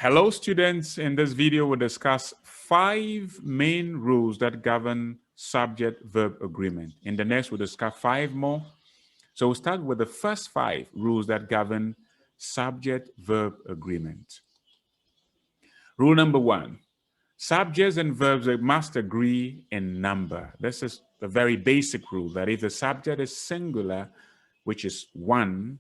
Hello, students. In this video, we'll discuss 5 main rules that govern subject-verb agreement. In the next, we'll discuss 5 more. So we'll start with the first 5 rules that govern subject-verb agreement. Rule number 1, subjects and verbs must agree in number. This is a very basic rule that if the subject is singular, which is 1,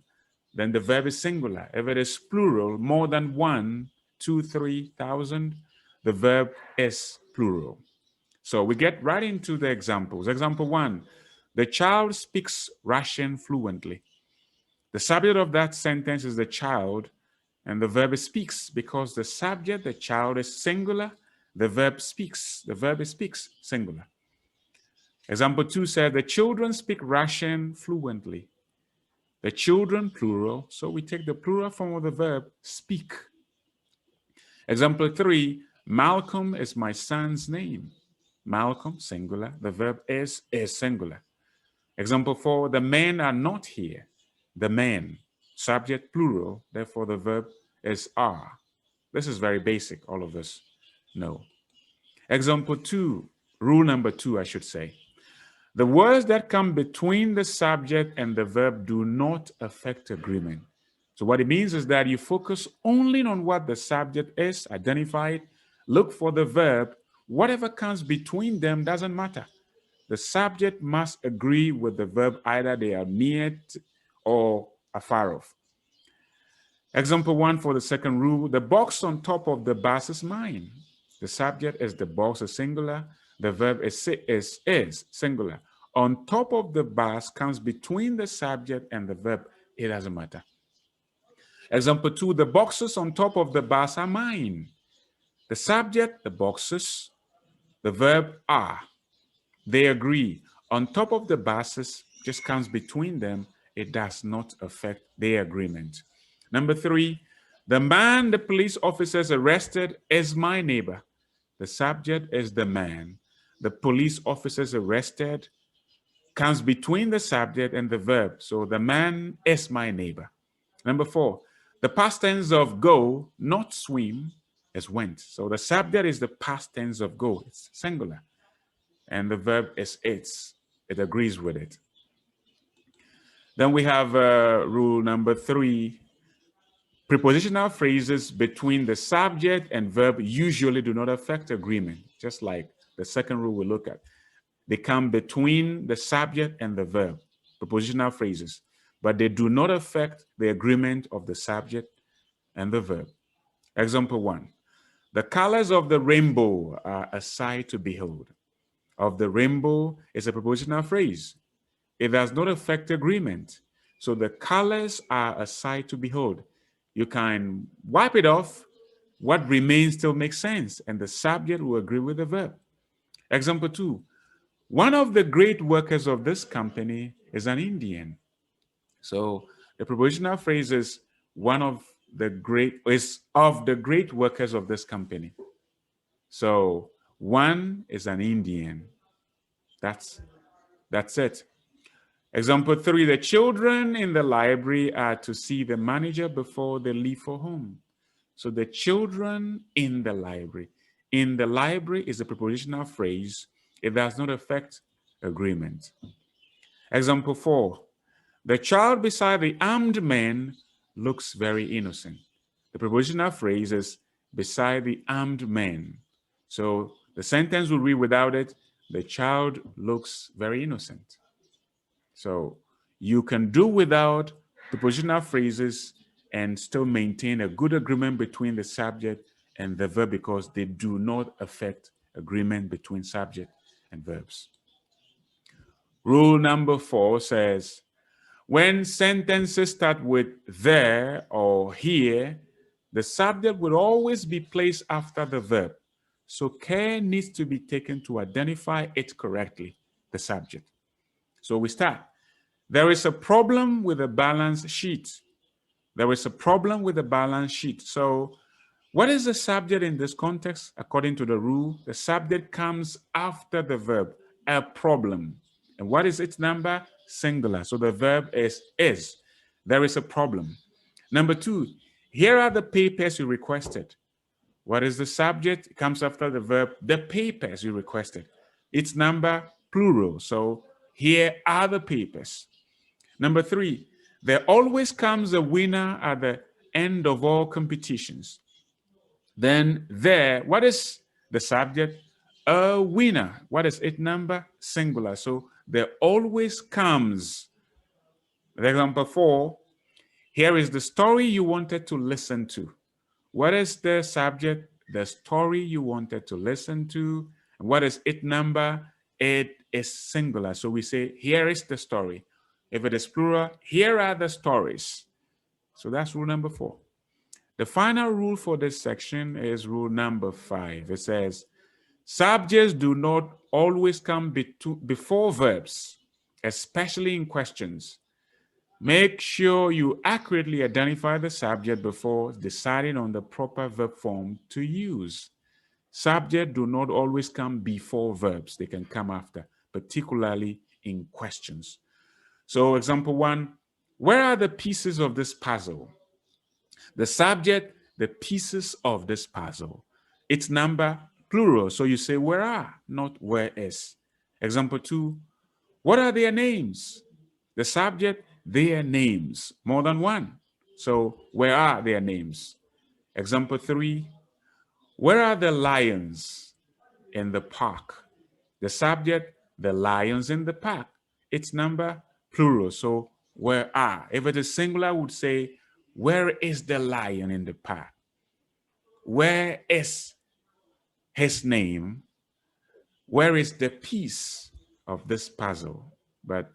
then the verb is singular. If it is plural, more than 1, 2, 3,000, the verb is plural. So we get right into the examples. Example 1, the child speaks Russian fluently. The subject of that sentence is the child, and the verb is speaks because the subject, the child, is singular. The verb speaks. The verb is speaks, singular. Example 2 said, the children speak Russian fluently. The children, plural, so we take the plural form of the verb speak. Example 3, Malcolm is my son's name. Malcolm, singular. The verb is singular. Example 4, the men are not here. The men, subject, plural, therefore the verb is are. This is very basic, all of this. No. Example 2, rule number 2, I should say. The words that come between the subject and the verb do not affect agreement. So what it means is that you focus only on what the subject is, identified, look for the verb, whatever comes between them doesn't matter. The subject must agree with the verb, either they are near or afar off. Example 1 for the second rule, the box on top of the bus is mine. The subject is the box is singular, the verb is singular. On top of the bus comes between the subject and the verb, it doesn't matter. Example 2, the boxes on top of the bus are mine. The subject, the boxes, the verb are. They agree. On top of the buses just comes between them. It does not affect their agreement. Number 3, the man the police officers arrested is my neighbor. The subject is the man. The police officers arrested comes between the subject and the verb. So the man is my neighbor. Number 4, the past tense of go, not swim, is went. So the subject is the past tense of go. It's singular. And the verb is it's. It agrees with it. Then we have rule number 3. Prepositional phrases between the subject and verb usually do not affect agreement, just like the second rule we look at. They come between the subject and the verb, prepositional phrases, but they do not affect the agreement of the subject and the verb. Example 1, the colors of the rainbow are a sight to behold. Of the rainbow is a prepositional phrase. It does not affect agreement. So the colors are a sight to behold. You can wipe it off. What remains still makes sense, and the subject will agree with the verb. Example 2, one of the great workers of this company is an Indian. So the prepositional phrase is of the great workers of this company. So one is an Indian. That's it. Example 3, the children in the library are to see the manager before they leave for home. So the children in the library. In the library is a prepositional phrase. It does not affect agreement. Example 4, the child beside the armed man looks very innocent. The prepositional phrase is beside the armed man. So the sentence will read without it, the child looks very innocent. So you can do without prepositional phrases and still maintain a good agreement between the subject and the verb because they do not affect agreement between subject and verbs. Rule number 4 says, when sentences start with there or here, the subject will always be placed after the verb. So care needs to be taken to identify it correctly, the subject. So we start. There is a problem with a balance sheet. There is a problem with a balance sheet. So what is the subject in this context? According to the rule, the subject comes after the verb, a problem. And what is its number? Singular. So the verb is. There is a problem. Number 2, here are the papers you requested. What is the subject? It comes after the verb, the papers you requested. It's number plural. So here are the papers. Number 3, there always comes a winner at the end of all competitions. Then there, what is the subject? A winner. What is it number? Singular. So there always comes. Example 4, here is the story you wanted to listen to. What is the subject? The story you wanted to listen to. And what is it number? It is singular. So we say, here is the story. If it is plural, here are the stories. So that's rule number 4. The final rule for this section is rule number 5. It says, subjects do not always come before verbs, especially in questions. Make sure you accurately identify the subject before deciding on the proper verb form to use. Subjects do not always come before verbs. They can come after, particularly in questions. So example 1, where are the pieces of this puzzle? The subject, the pieces of this puzzle. It's number plural. So you say where are, not where is. Example 2, what are their names? The subject, their names, more than one. So where are their names? Example 3, where are the lions in the park? The subject, the lions in the park. It's number plural. So where are? If it is singular, we would say, where is the lion in the park? Where is his name? Where is the piece of this puzzle? But